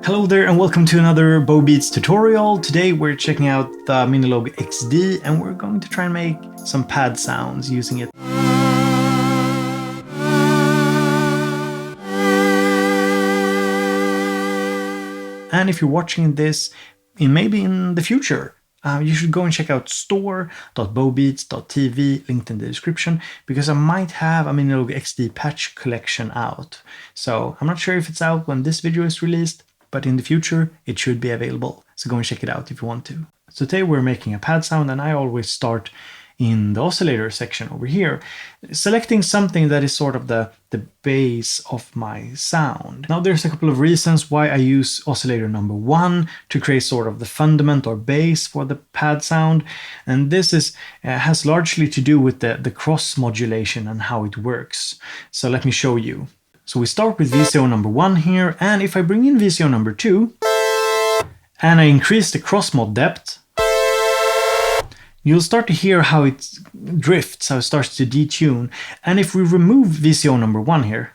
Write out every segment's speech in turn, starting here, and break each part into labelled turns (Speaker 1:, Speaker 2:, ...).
Speaker 1: Hello there and welcome to another BoBeats tutorial. Today we're checking out the Minilogue XD and we're going to try and make some pad sounds using it. And if you're watching this maybe in the future, you should go and check out store.bobeats.tv, linked in the description, because I might have a Minilogue XD patch collection out. So I'm not sure if it's out when this video is released, but in the future it should be available. So go and check it out if you want to. So today we're making a pad sound, and I always start in the oscillator section over here, selecting something that is sort of the base of my sound. Now there's a couple of reasons why I use oscillator number 1 to create sort of the fundament or base for the pad sound, and this has largely to do with the cross modulation and how it works. So let me show you. So we start with VCO number 1 here, and if I bring in VCO number 2 and I increase the cross mod depth, you'll start to hear how it drifts, how it starts to detune. And if we remove VCO number 1 here,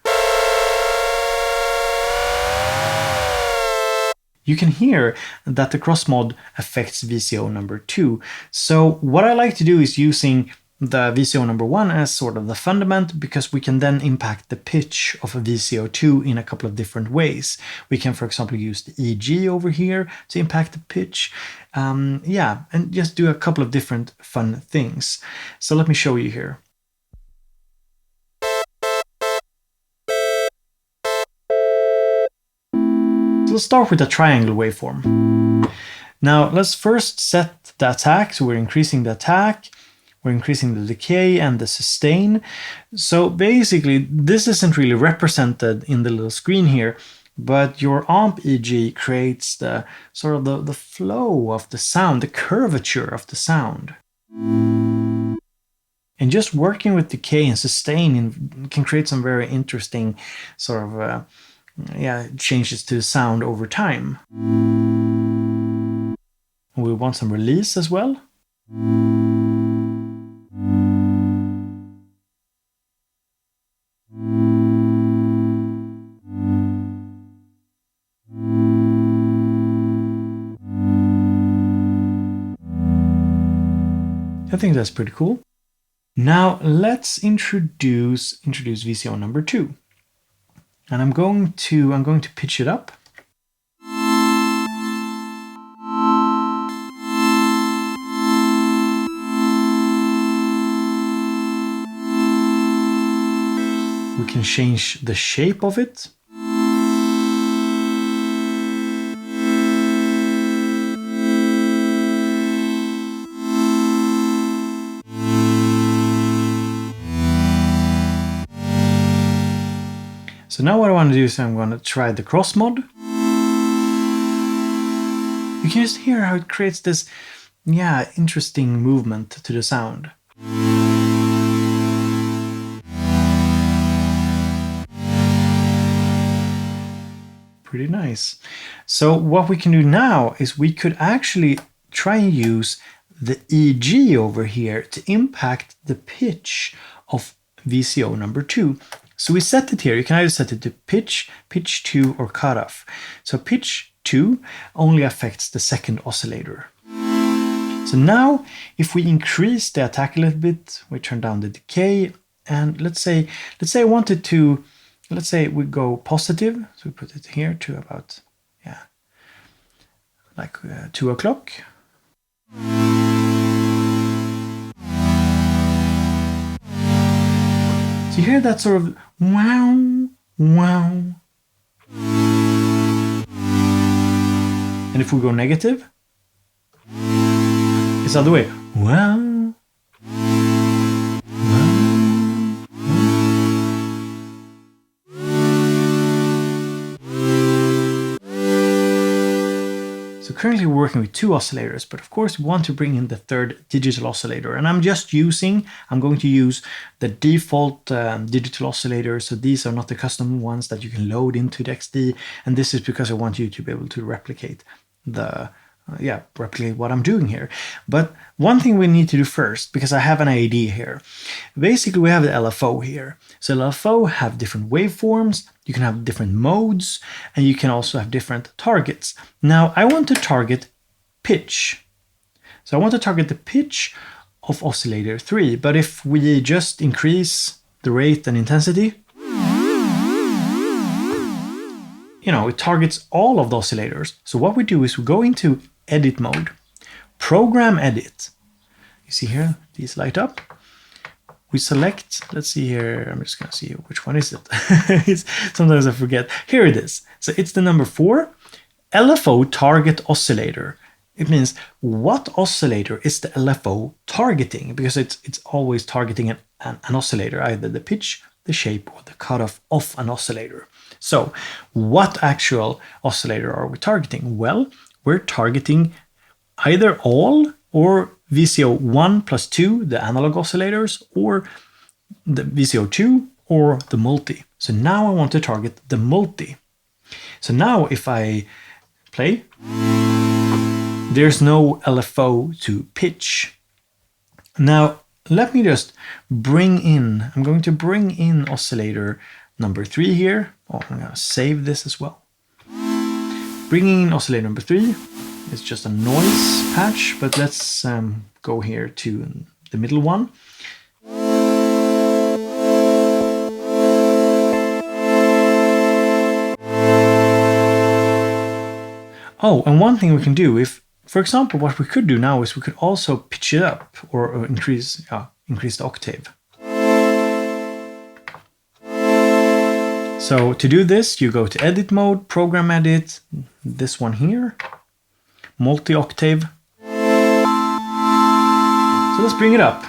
Speaker 1: you can hear that the cross mod affects VCO number 2. So what I like to do is using the VCO number 1 as sort of the fundament, because we can then impact the pitch of a VCO 2 in a couple of different ways. We can, for example, use the EG over here to impact the pitch. And just do a couple of different fun things. So let me show you here. So let's start with a triangle waveform. Now let's first set the attack. So we're increasing the attack. We're increasing the decay and the sustain. So basically, this isn't really represented in the little screen here, but your amp EG creates the sort of the flow of the sound, the curvature of the sound. And just working with decay and sustain can create some very interesting sort of changes to the sound over time. We want some release as well. I think that's pretty cool. Now let's introduce VCO number 2. And I'm going to pitch it up. We can change the shape of it. So now what I want to do is I'm going to try the cross mod. You can just hear how it creates this, interesting movement to the sound. Pretty nice. So what we can do now is we could actually try and use the EG over here to impact the pitch of VCO number 2. So we set it here. You can either set it to pitch, pitch 2, or cutoff. So pitch 2 only affects the second oscillator. So now if we increase the attack a little bit, we turn down the decay, and let's say I wanted to, let's say we go positive. So we put it here to about, like 2 o'clock. So you hear that sort of wow, wow. And if we go negative, it's the other way. Wow. So currently we're working with 2 oscillators, but of course we want to bring in the third digital oscillator. And I'm going to use the default digital oscillator. So these are not the custom ones that you can load into the XD. And this is because I want you to be able to replicate the replicate what I'm doing here. But one thing we need to do first, because I have an idea here. Basically, we have the LFO here. So LFO have different waveforms, you can have different modes, and you can also have different targets. Now, I want to target pitch. So I want to target the pitch of oscillator 3, but if we just increase the rate and intensity, it targets all of the oscillators. So what we do is we go into edit mode, program edit. You see here, these light up. We select, let's see here, I'm just gonna see which one is it. Sometimes I forget. Here it is. So it's the number 4, LFO target oscillator. It means what oscillator is the LFO targeting, because it's always targeting an oscillator, either the pitch, the shape, or the cutoff of an oscillator. So what actual oscillator are we targeting? Well, we're targeting either all or VCO 1 plus 2, the analog oscillators, or the VCO 2 or the multi. So now I want to target the multi. So now if I play, there's no LFO to pitch. Now let me just I'm going to bring in oscillator number 3 here. Oh, I'm going to save this as well. Bringing in oscillator number 3. It's just a noise patch, but let's go here to the middle one. Oh, and one thing we can do, for example, what we could do now is we could also pitch it up or increase the octave. So to do this, you go to edit mode, program edit, this one here, multi-octave. So let's bring it up.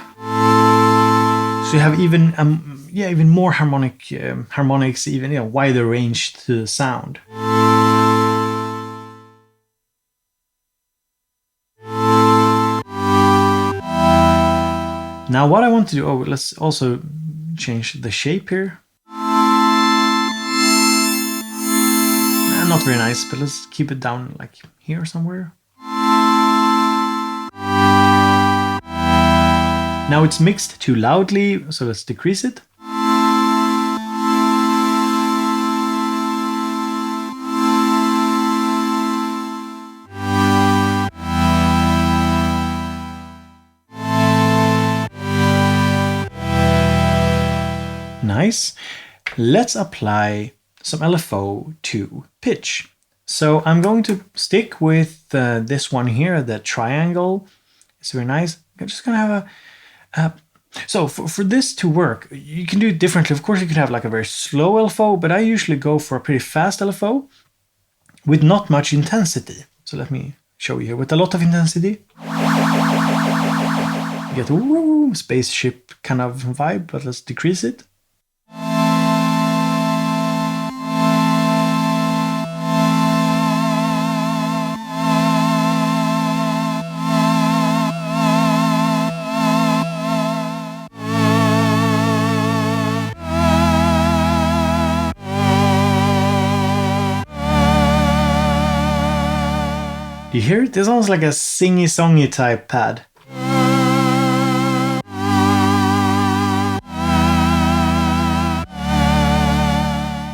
Speaker 1: So you have even more harmonics, even wider range to the sound. Now what I want to do, let's also change the shape here. Not very nice, but let's keep it down like here somewhere. Now it's mixed too loudly, so let's decrease it. Nice. Let's apply some LFO to pitch. So I'm going to stick with this one here, the triangle. It's very nice. I'm just gonna have so for this to work, you can do it differently. Of course, you could have like a very slow LFO, but I usually go for a pretty fast LFO with not much intensity. So let me show you here with a lot of intensity. You get a spaceship kind of vibe, but let's decrease it. You hear it? This sounds like a singy-songy type pad.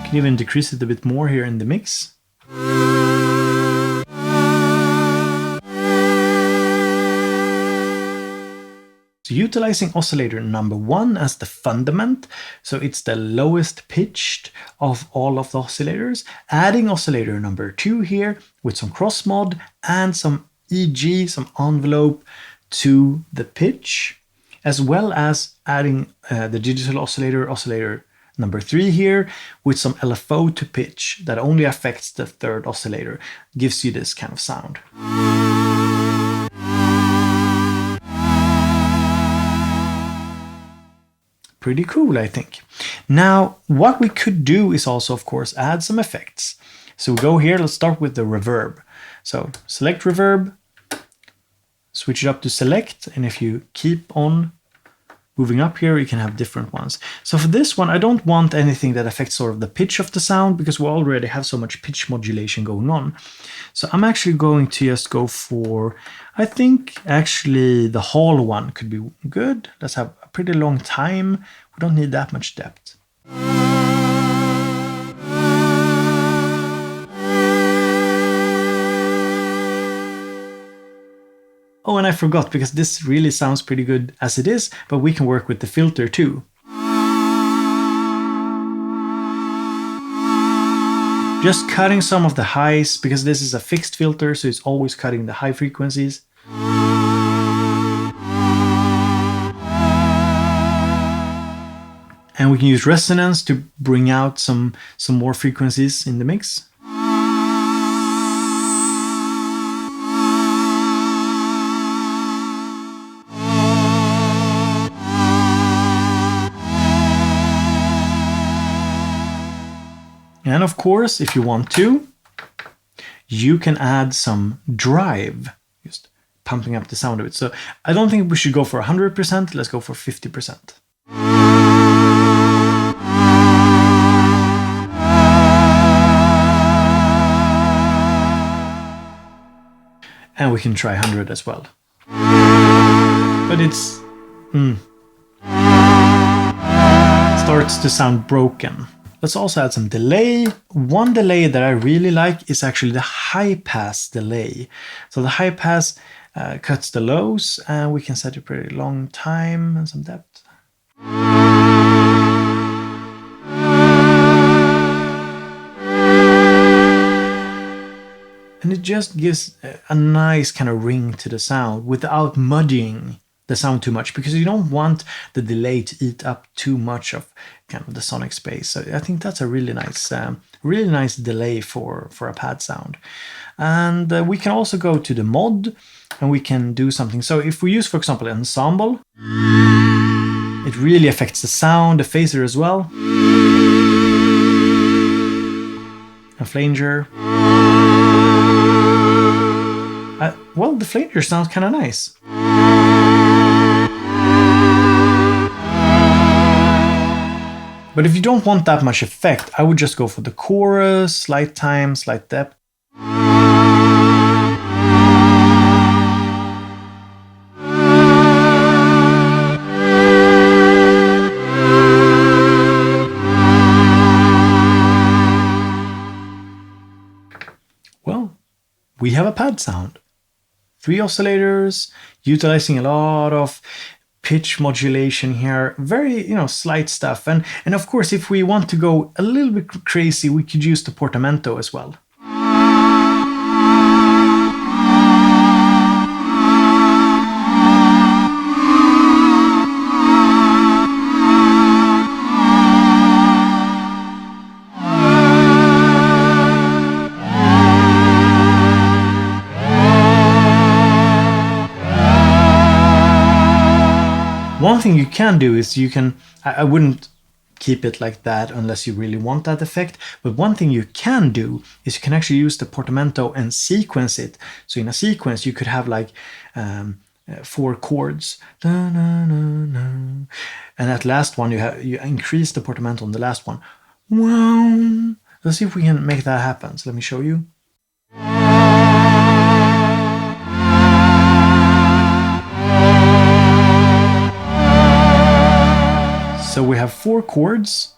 Speaker 1: You can even decrease it a bit more here in the mix. So utilizing oscillator number 1 as the fundament, so it's the lowest pitched of all of the oscillators, adding oscillator number 2 here with some cross mod and some EG, some envelope to the pitch, as well as adding the digital oscillator number 3 here with some LFO to pitch that only affects the third oscillator, gives you this kind of sound. Pretty cool, I think. Now, what we could do is also, of course, add some effects. So we go here, let's start with the reverb. So select reverb, switch it up to select, and if you keep on moving up here, you can have different ones. So for this one, I don't want anything that affects sort of the pitch of the sound because we already have so much pitch modulation going on. So I'm actually going to just go for, I think actually the hall one could be good. Let's have a pretty long time. We don't need that much depth. Oh, and I forgot, because this really sounds pretty good as it is, but we can work with the filter too. Just cutting some of the highs, because this is a fixed filter, so it's always cutting the high frequencies. And we can use resonance to bring out some more frequencies in the mix. And of course, if you want to, you can add some drive, just pumping up the sound of it. So I don't think we should go for 100%, let's go for 50%. And we can try 100 as well. But it's starts to sound broken. Let's also add some delay. One delay that I really like is actually the high pass delay. So the high pass cuts the lows, and we can set a pretty long time and some depth. And it just gives a nice kind of ring to the sound without muddying the sound too much, because you don't want the delay to eat up too much of kind of the sonic space. So I think that's a really nice delay for a pad sound. And we can also go to the mod and we can do something. So if we use, for example, an ensemble, it really affects the sound, the phaser as well. A flanger. Well, the flanger sounds kind of nice. But if you don't want that much effect, I would just go for the chorus, slight time, slight depth. Well, we have a pad sound. 3 oscillators, utilizing a lot of pitch modulation here, very, slight stuff. And of course, if we want to go a little bit crazy, we could use the Portamento as well. One thing you can do is I wouldn't keep it like that unless you really want that effect, but one thing you can do is you can actually use the Portamento and sequence it. So in a sequence you could have like 4 chords, and that last one you increase the Portamento on the last one. Wow. Let's see if we can make that happen. So let me show you. So we have 4 chords.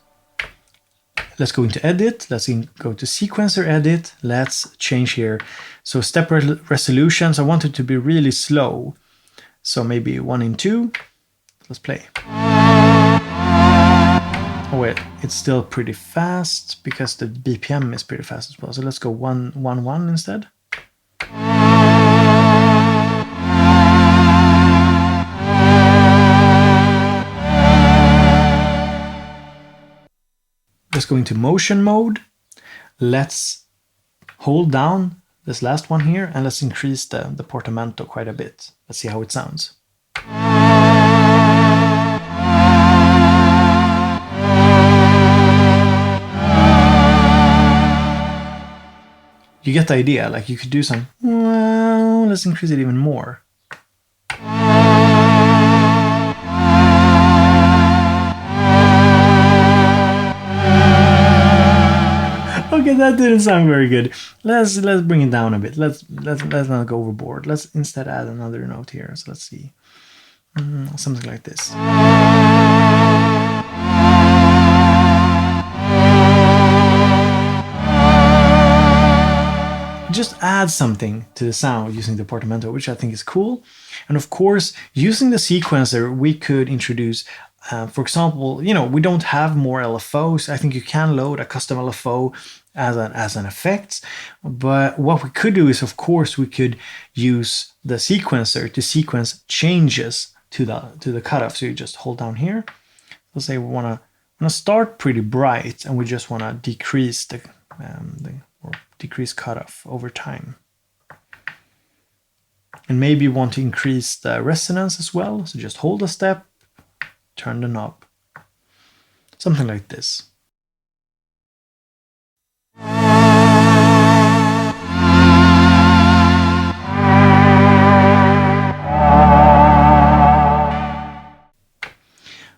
Speaker 1: Let's go into edit. Let's go to sequencer edit. Let's change here. So step resolutions, I want it to be really slow. So maybe 1 in 2. Let's play. Oh wait, it's still pretty fast because the BPM is pretty fast as well. So let's go 1 1 1 instead. Let's go into motion mode. Let's hold down this last one here and let's increase the Portamento quite a bit. Let's see how it sounds. You get the idea, like you could do some, well, let's increase it even more. Okay, that didn't sound very good. Let's bring it down a bit. Let's not go overboard. Let's instead add another note here. So let's see. Something like this. Just add something to the sound using the Portamento, which I think is cool. And of course, using the sequencer, we could introduce, for example, you know, we don't have more LFOs. I think you can load a custom LFO as an effect. But what we could do is, of course, we could use the sequencer to sequence changes to the cutoff. So you just hold down here. Let's say we want to start pretty bright, and we just want to decrease decrease cutoff over time. And maybe you want to increase the resonance as well. So just hold a step, turn the knob. Something like this.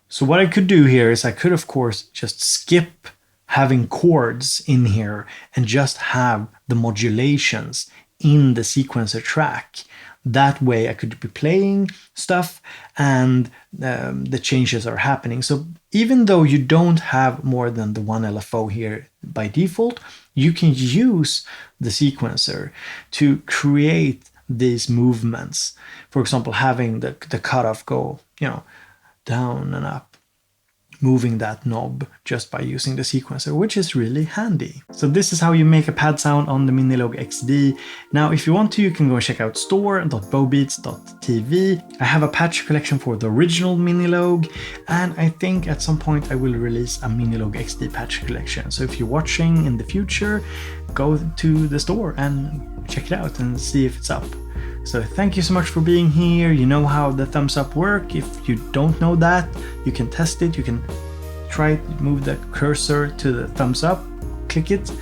Speaker 1: So what I could do here is I could, of course, just skip having chords in here and just have the modulations in the sequencer track. That way I could be playing stuff and the changes are happening. So even though you don't have more than the one LFO here by default, you can use the sequencer to create these movements. For example, having the cutoff go, you know, down and up, moving that knob just by using the sequencer, which is really handy. So this is how you make a pad sound on the Minilogue XD. Now, if you want to, you can go and check out store.bobeats.tv. I have a patch collection for the original Minilogue, and I think at some point I will release a Minilogue XD patch collection. So if you're watching in the future, go to the store and check it out and see if it's up. So thank you so much for being here. You know how the thumbs up work. If you don't know that, you can test it. You can try to move the cursor to the thumbs up, click it,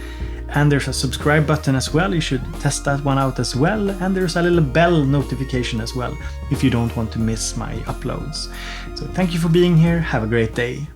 Speaker 1: and there's a subscribe button as well. You should test that one out as well. And there's a little bell notification as well if you don't want to miss my uploads. So thank you for being here. Have a great day.